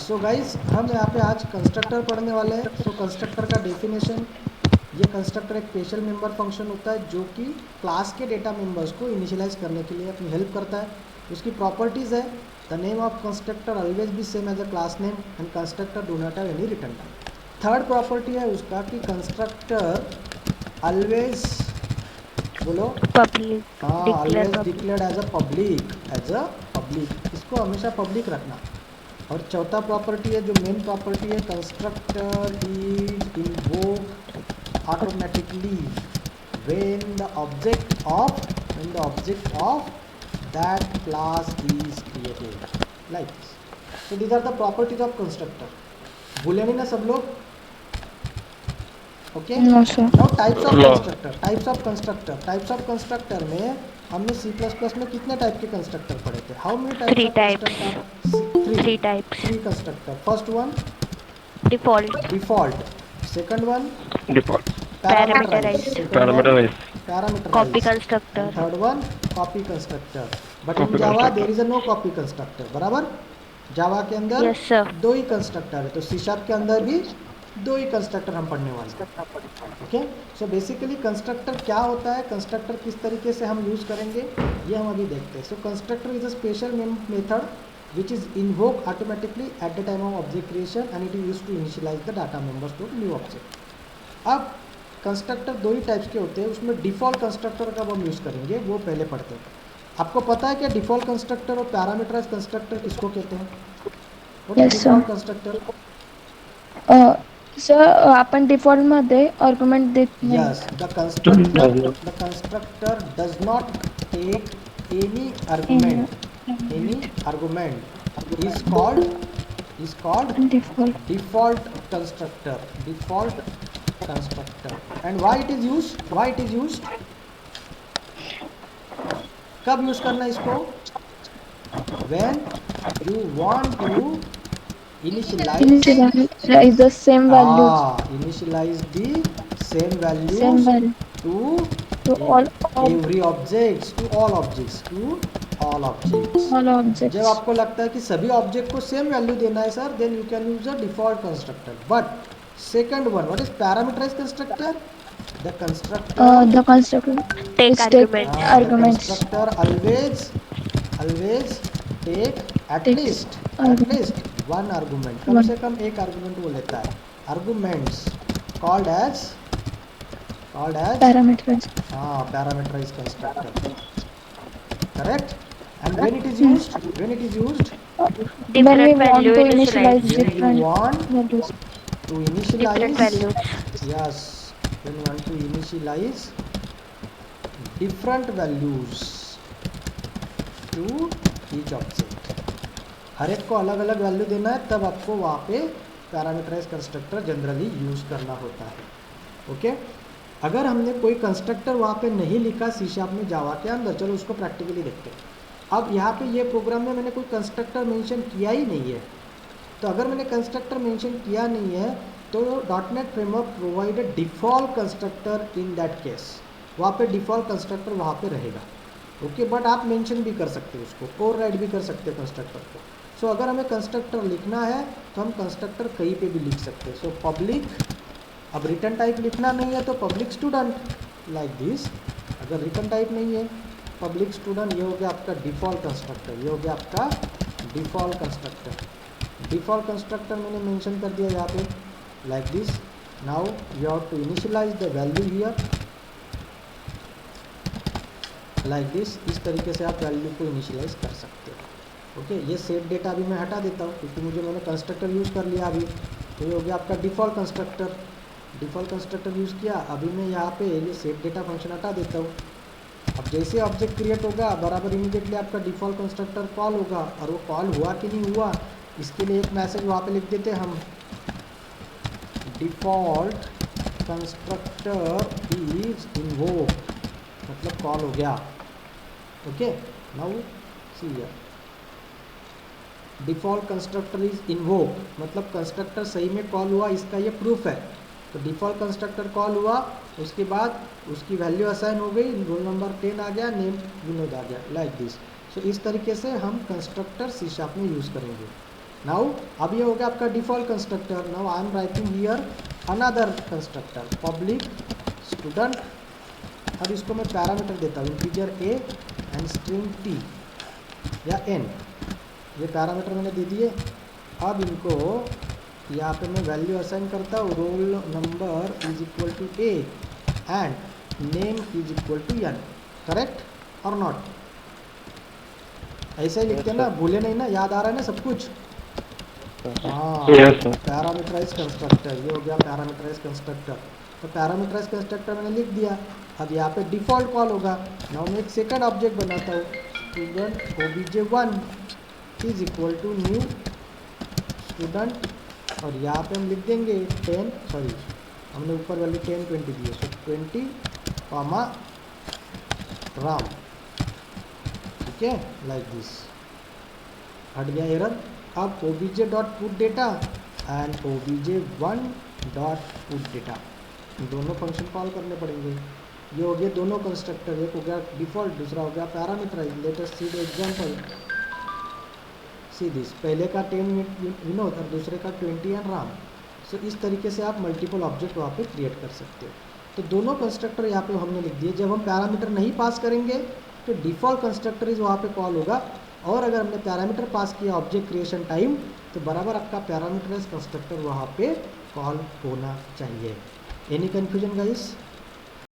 So guys हम यहाँ पे आज कंस्ट्रक्टर पढ़ने वाले हैं। सो कंस्ट्रक्टर का डेफिनेशन, ये कंस्ट्रक्टर एक स्पेशल मेंबर फंक्शन होता है जो कि क्लास के डेटा मेंबर्स को इनिशियलाइज करने के लिए अपनी हेल्प करता है। उसकी प्रॉपर्टीज़ है, the name of constructor always be same as a class name and constructor do not have any return type. Third property है उसका कि कंस्ट्रक्टर ऑलवेज, बोलो, पब्लिक हाँ, declare always public. Declared as a public, इसको हमेशा public रखना। और चौथा प्रॉपर्टी है जो मेन प्रॉपर्टी है, constructor is invoked automatically when the object of that class is created like this. So these are the properties of constructor. भूले नहीं ना सब लोग? Okay, No, sir. Now types of no. Constructor. Types of constructor में हमने C++ में कितने type के कंस्ट्रक्टर पढ़े थे? How many types 3 of types, constructor? Three 3 types. Three constructor. First one default, default, second one default, parameterize, parameterized, second one parameterize, copy parameterize, and constructor. Third one copy constructor. But in copy Java constructor. There is a no copy constructor, बराबर? Java के अंदर yes sir. दो ही constructor है, तो C# के अंदर भी दो ही कंस्ट्रक्टर हम पढ़ने वाले हैं। ओके, सो बेसिकली कंस्ट्रक्टर क्या होता है, कंस्ट्रक्टर किस तरीके से हम यूज़ करेंगे, ये हम अभी देखते हैं। So constructor is a special method which is invoked automatically at the time of object creation and it is used to initialize the data members to new object. अब कंस्ट्रक्टर दो ही टाइप्स के होते हैं, उसमें डिफ़ॉल्ट कंस्ट्रक्टर का हम use करेंगे, वो पहले पढ़ते हैं। आपको पता है कि डिफ़ॉल्ट कंस्ट्रक्टर और पैरामीटराइज कंस्ट्रक्टर किसको कहते हैं? Yes, sir. Default constructor, sir आपण डिफॉल्ट मध्ये आर्ग्युमेंट देत नाही. yes, the constructor does not take any argument is called default default constructor. And why it is used? कब यूज करना है इसको? when you want to initialize initialize the same values initialize the same values same value to to all every objects, to all objects. All जब objects. आपको लगता है कि सभी ऑब्जेक्ट को सेम वैल्यू देना है sir, then you can use a default constructor. But second one, what is parameterize constructor? The constructor, the constructor take is take argument. arguments. Constructor always take at Takes least one argument, कम से कम एक argument वो लेता है. Arguments called as parameters. parameterized constructor, correct? And when it is used, When we Different want value to initialize initialize, when you different want values. to different initialize, values. yes, when you want to initialize different values to each object, हर एक को अलग अलग value देना है, तब आपको वहाँ पे पैरामीटराइज कंस्ट्रक्टर जनरली यूज करना होता है. ओके, अगर हमने कोई कंस्ट्रक्टर वहाँ पे नहीं लिखा C# में जावा के अंदर, चलो उसको प्रैक्टिकली देखते हैं. अब यहाँ पे ये प्रोग्राम में मैंने कोई कंस्ट्रक्टर मेंशन किया ही नहीं है, तो अगर मैंने कंस्ट्रक्टर मेंशन किया नहीं है तो .NET framework provided default constructor in that case. वहाँ पे डिफ़ॉल्ट कंस्ट्रक्टर वहाँ पे रहेगा. ओके, बट आप मेंशन भी कर सकते हो उसको, ओवरराइड भी कर सकते हो कंस्ट्रक्टर को. सो अगर हमें कंस्ट्रक्टर लिखना है तो हम कंस्ट्रक्टर कहीं पे भी लिख सकते हैं. सो पब्लिक, अब रिटर्न टाइप लिखना नहीं है तो पब्लिक स्टूडेंट लाइक दिस. अगर रिटर्न टाइप नहीं है, पब्लिक स्टूडेंट, ये हो गया आपका डिफ़ॉल्ट कंस्ट्रक्टर, ये हो गया आपका डिफ़ॉल्ट कंस्ट्रक्टर. डिफ़ॉल्ट कंस्ट्रक्टर मैंने मेंशन कर दिया यहाँ पे like this. Now you have to initialize the value here like this. इस तरीके से आप वैल्यू को इनिशियलाइज कर सकते हो. ओके, ये सेट डेटा अभी मैं हटा देता हूँ क्योंकि मैंने कंस्ट्रक्टर यूज़ कर लिया अभी. तो ये हो गया आपका डिफ़ॉल्ट कंस्ट्रक्टर यूज़ किया. अभी मैं यहाँ पे ये सेट डेटा फंक्शन हटा देता हूँ. अब जैसे ऑब्जेक्ट क्रिएट होगा बराबर इमीडिएटली आपका डिफ़ॉल्ट कंस्ट्रक्टर कॉल होगा, और वो कॉल हुआ कि नहीं हुआ इसके लिए एक मैसेज वहाँ पे लिख देते हैं हम, डिफ़ॉल्ट कंस्ट्रक्टर इज इन्वोक्ड, मतलब कॉल हो गया. Okay, now see here, default constructor is invoked मतलब कंस्ट्रक्टर सही में कॉल हुआ, इसका ये प्रूफ है. तो डिफ़ॉल्ट कंस्ट्रक्टर कॉल हुआ, उसके बाद उसकी वैल्यू असाइन हो गई, रोल नंबर 10 आ गया, नेम विनोद आ गया, लाइक दिस. सो इस तरीके से हम कंस्ट्रक्टर C# में यूज़ करेंगे. नाउ अब ये हो गया आपका default constructor. Now I am writing here another constructor public student. अब इसको मैं पैरामीटर देता हूँ integer a and string t या n. ये पैरामीटर मैंने दे दिए. अब इनको यहाँ पे मैं वैल्यू असाइन करता हूँ. Roll number is equal to a and name is equal to n. Correct और नॉट? ऐसा ही लिखते हैं ना, भूले नहीं ना, याद आ रहा है ना सब कुछ? हाँ, पैरामीटराइज कंस्ट्रक्टर. ये हो गया पैरामीटराइज कंस्ट्रक्टर. तो पैरामीटराइज कंस्ट्रक्टर मैंने लिख दिया. अब यहाँ पे डिफॉल्ट कॉल होगा. नाउ मैं एक सेकंड ऑब्जेक्ट बनाता हूँ. Student obj1 is equal to new student. और यहाँ पे हम लिख देंगे 10, सॉरी हमने ऊपर वैल्यू 10 20 दी है, सो 20 कॉमा राम. ठीक है, लाइक दिस. हट गया एरर. अब obj.putData एंड obj1.putData दोनों फंक्शन कॉल करने पड़ेंगे. ये हो गए दोनों कंस्ट्रक्टर. एक हो गया डिफॉल्ट, दूसरा हो गया parameterize. Let us see the example. See this, पहले का 10 विनोद और दूसरे का 20 एंड राम. सो इस तरीके से आप मल्टीपल ऑब्जेक्ट वहाँ पे क्रिएट कर सकते हो. तो दोनों कंस्ट्रक्टर यहाँ पे हमने लिख दिए. जब हम पैरामीटर नहीं पास करेंगे तो डिफ़ॉल्ट कंस्ट्रक्टर इज वहाँ पे कॉल होगा. और अगर हमने पैरामीटर पास किया ऑब्जेक्ट क्रिएशन टाइम, तो बराबर आपका पैरामीटराइज कंस्ट्रक्टर वहाँ पे कॉल होना चाहिए. Any confusion guys?